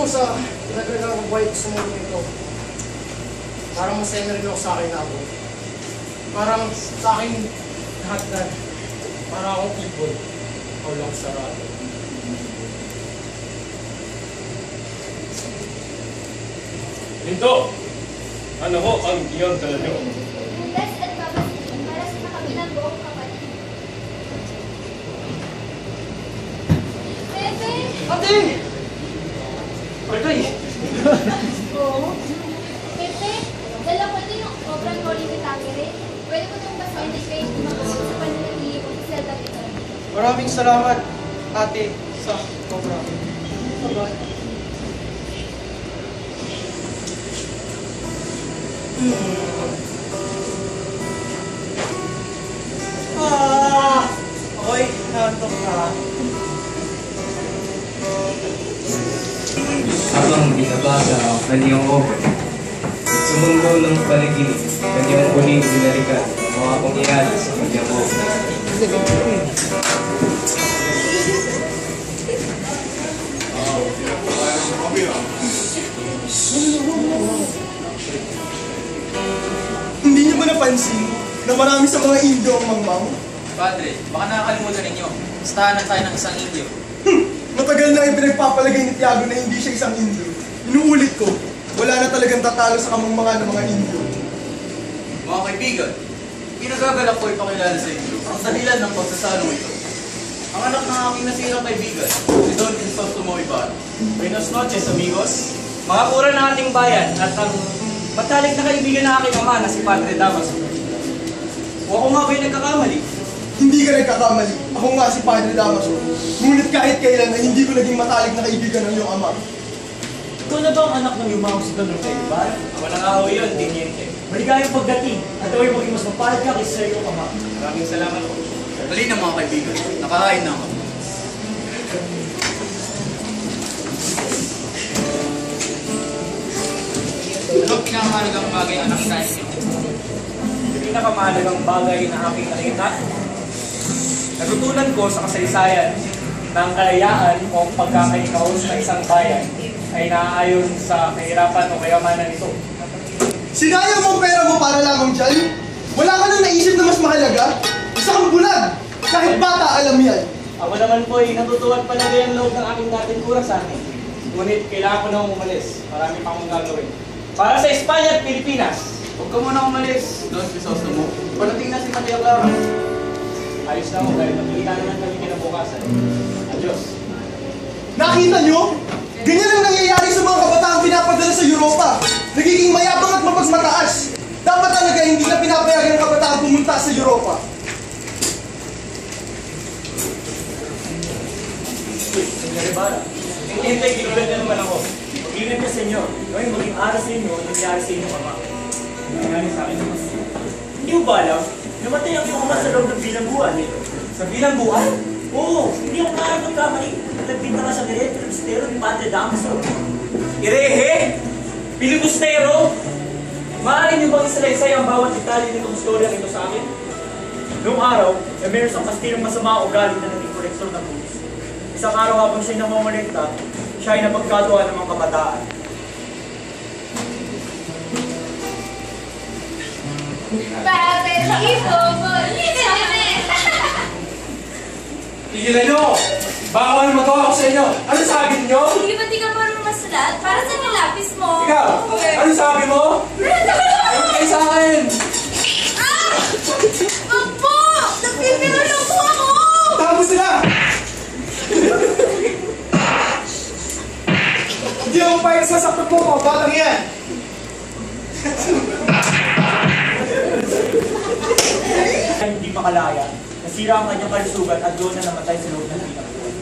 mo sa pinaglagaan ng buhay ko sa mundo ito. Parang masaya na rin ako sa akin na ako. Parang sa akin lahat na. Para akong ibon. Ikaw lang sarado. Linto! Ano ho ang iyong dala niyo? Bukas at babasitin para sa nakabilang buong kapatid. Pepe! Ate! Arday! Oo. Pepe, dala ko ito yung Obrang Holy Metangere. Pwede ko itong basahin kayo tumakasok sa pananalihi ko sa Zelda ito. Maraming salamat, ate, sa obra. Oy, nantok ka. Habang binabasa ang kanyang obra, sa mundo ng panaginip, kanyang muling binalikan ang mga pangyayari sa kanyang obra. Hindi niyo ba napansin na marami sa mga Indio ang mangmang? Padre, baka nakakalimutan ninyo. Stahanan tayo ng isang Indio. Matagal na ipinagpapalagay ni Tiago na hindi siya isang Indio. Inuulit ko, wala na talagang tatalo sa kamangmangan ng mga Indio. Mga kaibigan, pinagagalak ko ipakilala sa inyo ang dahilan ng pagsasalong ito. Ang anak ng aking nasirang kaibigan, si Don Crisostomo Ibarra. Buenos noches, amigos. Mga pura ng ating bayan at ang matalik na kaibigan na aking ama na si Padre Damaso. O ako nga ba'y nagkakamali? Hindi ka nagkakamali. Ako nga si Padre Damaso. Ngunit kahit kailan na hindi ko naging matalik na kaibigan ng iyong ama. Ikaw na ba ang anak ng yumao si Don Roque Ibarra? Ako na nga ho yun, tiniente. Maligayang pagdating at away maging mas mapalad ka kaysa sa iyong ama. Maraming salamat po. Dali na mga kaibigan, nakakain na ako. Ano pinakamahalagang bagay anak sa inyo? Yung pinakamahalagang bagay na aking nakita, natutunan ko sa kasaysayan ng kalayaan o pagkakaikaos ng isang bayan ay naaayon sa kahirapan o kayamanan nito. Sinayang mo ang pera mo para lamang dyan? Wala ka nang naisip na mas mahalaga? Isa kang bulag! Kahit bata, alam yan. Ako naman po ay natutuwan palagay ang loob ng aking dating kurasan. Ngunit kailangan ko nang umalis. Marami pa akong gagawin. Para sa Espanya at Pilipinas. Huwag ka muna umalis, Don Crisostomo. Palating na si Maria Clara. Ayos na mo dahil nakikita naman kami kinabukasan. Adios. Nakita nyo? Ganyan ang nangyayari sa mga kabataang pinapadala sa Europa. Nagiging mayabang at mapagmataas. Dapat talaga hindi na pinapayagan ng kabataang pumunta sa Europa. Senyor Ibarra, hintay kinulat na naman ako. Mag-ingat ka sa inyo. Gawin maging aras sa inyo ang nangyari sa inyong ama. Nangyari sa akin naman. Hindi mo ba alam? Namatay ang iyong ama sa loob ng bilangguan eh. Sa bilangguan? Oo, hindi ako nakakagkamali. Nagbinta ka sa filibustero ni Padre Damaso. Irehe! Filibustero! Maaari niyo bang isalaysay ang bawat detalye nitong storya nito sa akin? Noong araw, na meron sa kastilong masama o galing na naging koleksyon ng pulis. Isang araw habang siya'y namamolekta, siya ay napagkatuwa ng mga kabataan. Papelito, bolita! Tigilan nyo! Baka ano magawa ko sa inyo? Ano sabi niyo? Hindi ba di ka marunong masulat? Para sa nilapis mo? Ikaw! Ano sabi mo? Ayun kayo sa akin! Ah! Wag po! Nagpipiro lang po ako! Tama sila! Hindi ako pahit sa sakot mo, mga batang yan! Hindi makalaya, nasira ang kanyang kalusugan at doon na namatay sa loob ng pinagbuwan.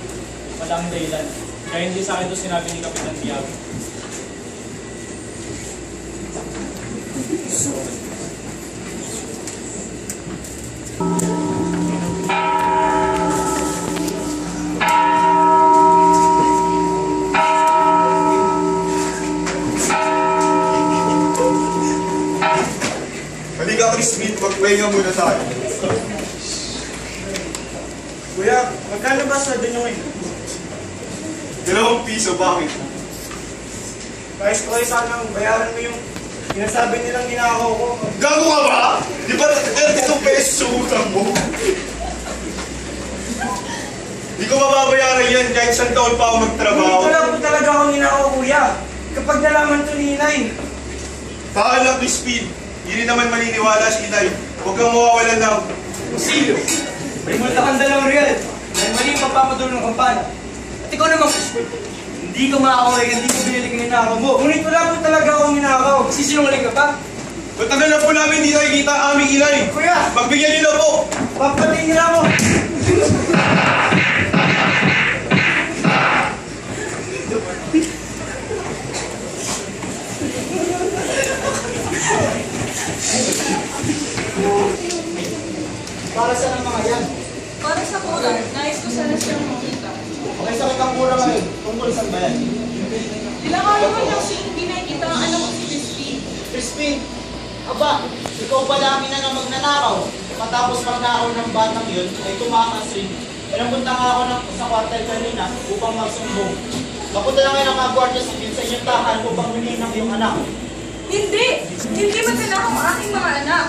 Walang dahilan. Kaya hindi sa akin ito sinabi ni Kapitan Tiago. Halika, Chris Smith, magpahinga muna tayo. Kuya, magkano ba sa doon yung ₱2, bakit? Guys, ko kayo sanang bayaran mo yung sinasabi nilang ginakaw ko. Gago ka ba? Di ba 32 pesos sa utang mo? Di ko mababayaran yan kahit isang taon pa ako magtrabaho. Wala po talaga akong ginakaw, kuya. Kapag nalaman to ni Inay. Paalam to speed. Hindi rin naman maniniwala si Inay. Huwag kang mawawalan ng Silyo, may multa kang 2 real. Dahil mali yung magpapadulo ng kampana. At ikaw naman, hindi ko makakaway, hindi ko binili ng ninakaw mo. Ngunit wala po talaga akong ninakaw. Sisinungaling ka pa? matagal na po namin hindi nakikita ang aming Inay. Kuya! Pagbigyan niyo na po. Papatayin nila mo! Para saan ang mga yan? Para sa kulang, nais ko sana siyang makita. Okay, sakit ang kurang ngayon. Tungkol saan ba yan? Ilang araw ko nang hindi nakikita ang anak ko si Crispin. Crispin, aba, ikaw pala ang ina na magnanakaw. Matapos magnakaw ng batang yun, ay tumakas rin. Pinapunta nga ako sa kwartel kanina upang magsumbong. Mapunta na ngayon ang mga gwardiya civil sa inyong tahan upang huliin ang iyong anak. Hindi! Hindi magnanakaw ang aking mga anak.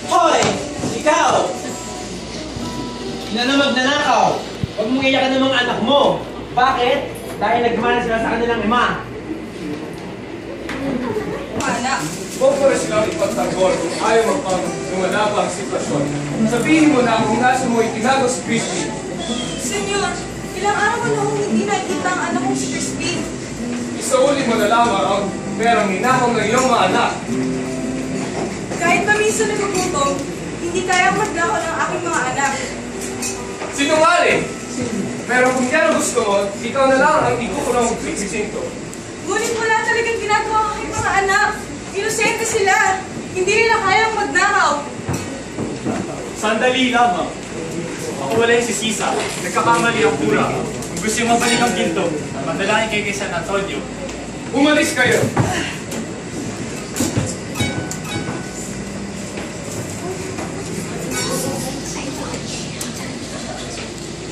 Hoy! Ikaw! Ina na magnanakaw! Huwag mong iyakan ng mga anak mo! Bakit? Dahil nagmana sila sa kanilang ima. Mga anak. Huwag mo na silang ipagtanggol kung ayaw magpag-lumalabang sitwasyon. Sabihin mo na kung nasa mo itinago si Crispin. Senyor, ilang araw ko nang hindi nakikita ang anak kong si Crispin. Isauli mo na lamang ang perang ninakaw ng iyong mga anak. Kahit paminsan nagugutom, hindi kayang magnakaw ng aking mga anak. Sinungaling! Pero kung yan ang gusto mo, ikaw na lang ang ikukulong presinto. Ngunit wala talagang ginagawa ang aking mga anak. Inosente sila. Hindi nila kayang magnakaw. Sandali lamang. Ako wala yung sisisa. Nagkakamali ang pura. Kung gusto yung mabalik ang ginto, mandalangin kayo kay San Antonio. Umalis kayo!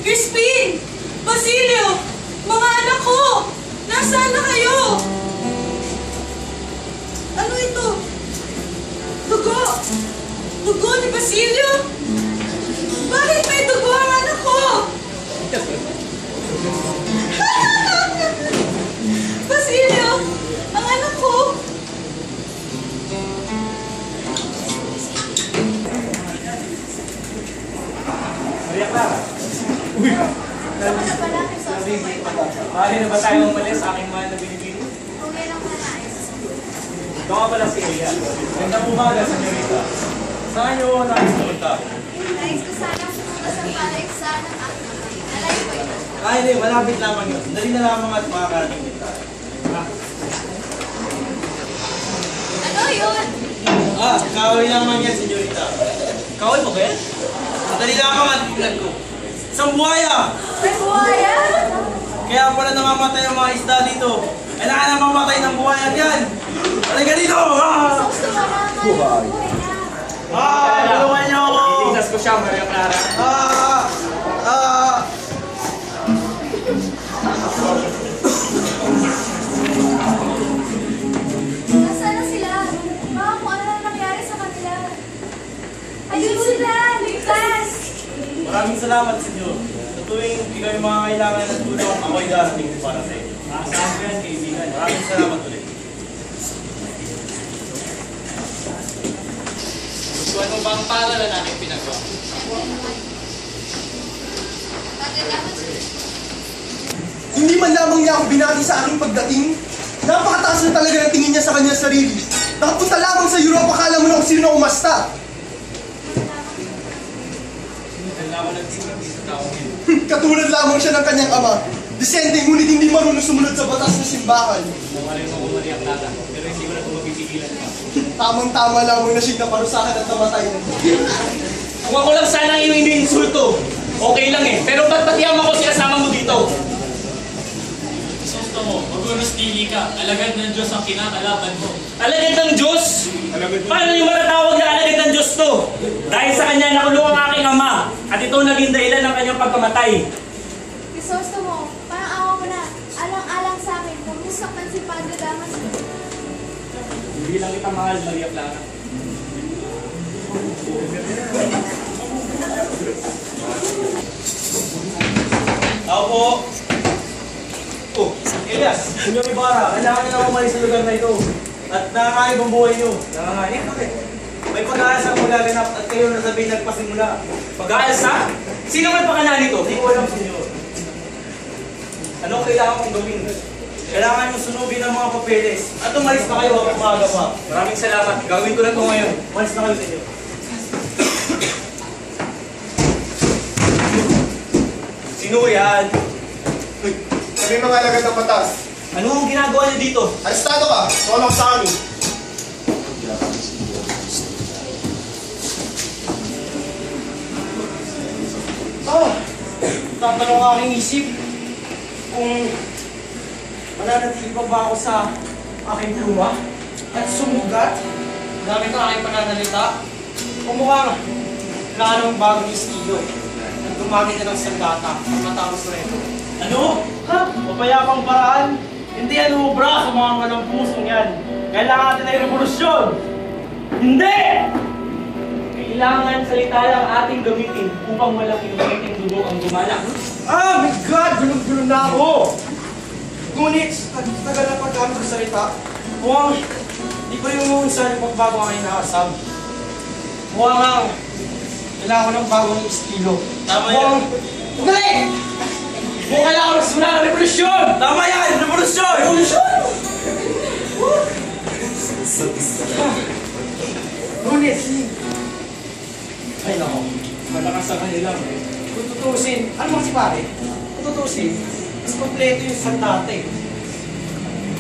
Crispin! Basilio! Mga anak ko! Nasaan na kayo? Ano ito? Dugo! Dugo ni Basilio? Bakit may dugo ang anak ko? Basilio! Ang anak ko! Maria Clara! Saka na pala, Crisostomo. Maaari na ba tayo umalis sa aking mahal na binibini? Okay lang pala. Ito nga pala si Elia. Gandang umaga, senyorita. Saan niyo nais pumunta? Nais ko sana sumunod sa palaigsa ng aking ama. Nalayo ko ito. Ay, hindi. Malapit lamang yun. Dali na lamang at makakarating din tayo. Ano yun? Kahoy lamang yan, senyorita. Kahoy mo ba yan? Dali lamang at tingnan ko. Isang buhaya! May buhaya? Kaya pala namamatay ang mga isda dito. Kailangan na mamatay ng buhayang yan! Halika dito! Gusto mo naman. Buhay na. Tulungan niyo ako! Iligtas ko siya, Maria Clara. Nasaan na sila? Baka kung ano na nangyari sa kanila. Ayun sila! Ligtas! Maraming salamat, senyor. Sa tuwing ikaw yung mga kailangan ng tulong, ako'y darating para sa inyo. Saan ko yan, kaibigan? Maraming salamat ulit. So ano bang paaralan namin pinagawa? Hindi man lamang niya ako binati sa aking pagdating. Napakataas na talaga ng tingin niya sa kanyang sarili. Nakapunta lamang sa Europa, akala mo na kung sino umasta. Katulad lamang siya ng kanyang ama. Disente, ngunit hindi marunong sumunod sa batas ng simbahan. Maraming mo Maria Clara, pero hindi ko na ito mapipigilan pa. Tamang-tama lamang na siyang naparusahan at namatay. Kung ako lang sana yung iniinsulto, okay lang eh. Pero ba't pati ama ko sinasama mo dito? Gusto mo, magunos dili ka. Alagad ng Diyos ang kinakalaban mo. Alagad ng Diyos? Paano yung matatawag na alagad ng Diyos to? Dahil sa kanya nakulong ang aking ama at ito naging dahilan ng kanyang pagkamatay. Crisostomo, parang awa mo na. Alang-alang sa akin, huwag mo saktan si Padre Damas. Hindi lang kita mahal, Maria Clara. Ako po. Oh, Elias, Senyor Ibarra, kailangan nyo na umalis sa lugar na ito. At nanganganib ang buhay nyo. Nanganganib? Bakit? May pag-aalsa ang magaganap at kayo na sabihin nagpasimula. Pag-aalsa? Sino may pakana nito? Hindi ko alam, Senyor. Anong kailangan kong gawin? Kailangan nyo sunugin ang mga papeles. At umalis na kayo habang umaga pa. Maraming salamat. Gagawin ko na ito ngayon. Umalis na kayo, Senyor. Sino yan? Kami mga alagad ng batas. Ano ang ginagawa niyo dito? Arestado ka! Tolong sa amin! Tatanong ang aking isip kung mananatili pa ba ako sa aking luwa at sumugat gamit ang aking pananalita o mukhang wala ng bagong estilo at gumamit na ng sandata at matapos na ito. Ano? Ha? Mapayapang paraan? Hindi yan ubra sa mga walang pusong yan. Kailangan natin ay revolusyon! Hindi! Kailangan salita lang ating gamitin upang malaki yung ating dugo ang gumalak. Ah, my God! Gulong-gulo na ako! Ngunit, tagal na paggamit ng salita, mukhang di ko rin umuunsa yung pagbago ang aking nakasab. Mukhang ang kailangan ko ng bagong estilo. Tama yan. Magaling! Mukhang kailangan ko magsimula ng revolusyon! Tama yan! Revolusyon! Revolusyon! Ngunit, ay nako, malakas sa kanila. Kung tutusin, ano kasi pare? Kung tutusin, mas kompleto yung sandata eh.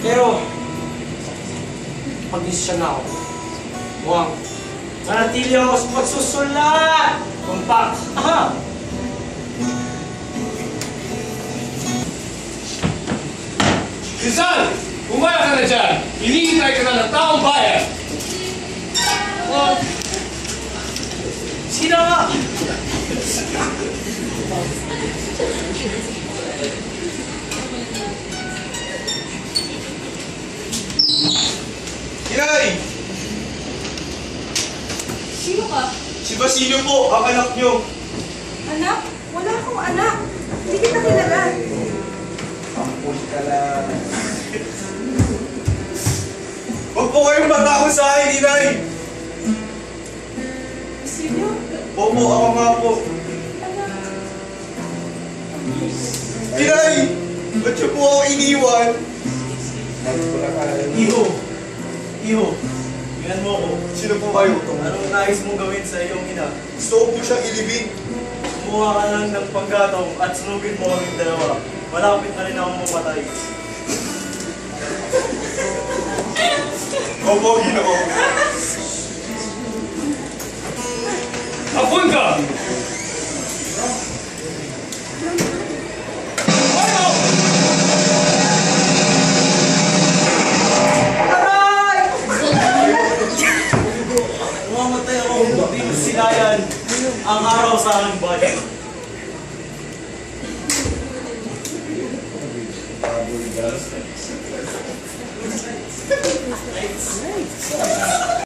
Pero, pag-desisyon na ako, mukhang nanatili ako sa pagsusulat! Compact! Aha! Rizal! Umaya ka na dyan! Hinihintay ka na ng taong bayan! Sino nga? Inay! Sino ka? Si Basilio po, ang anak nyo. Anak? Wala akong anak. Hindi kita kilala. Ampun ka lang. Huwag po kayong matakot sa akin, Inay! Basilio? Opo, ako nga po. Anak? Inay! Ba't niyo po ako iniwan? Iho! Iho! Tingnan mo ko. Sino po kayo? Anong nais mong gawin sa iyong ina? Gusto ko po siyang ilibing. Kumuha ka lang ng panggatong at sunugin mo kaming dalawa. Malapit na rin akong mamatay. Opo, Ginoo. Apun ka! Mamatay ako kung di silayan ang araw sa aking bayan. Nice.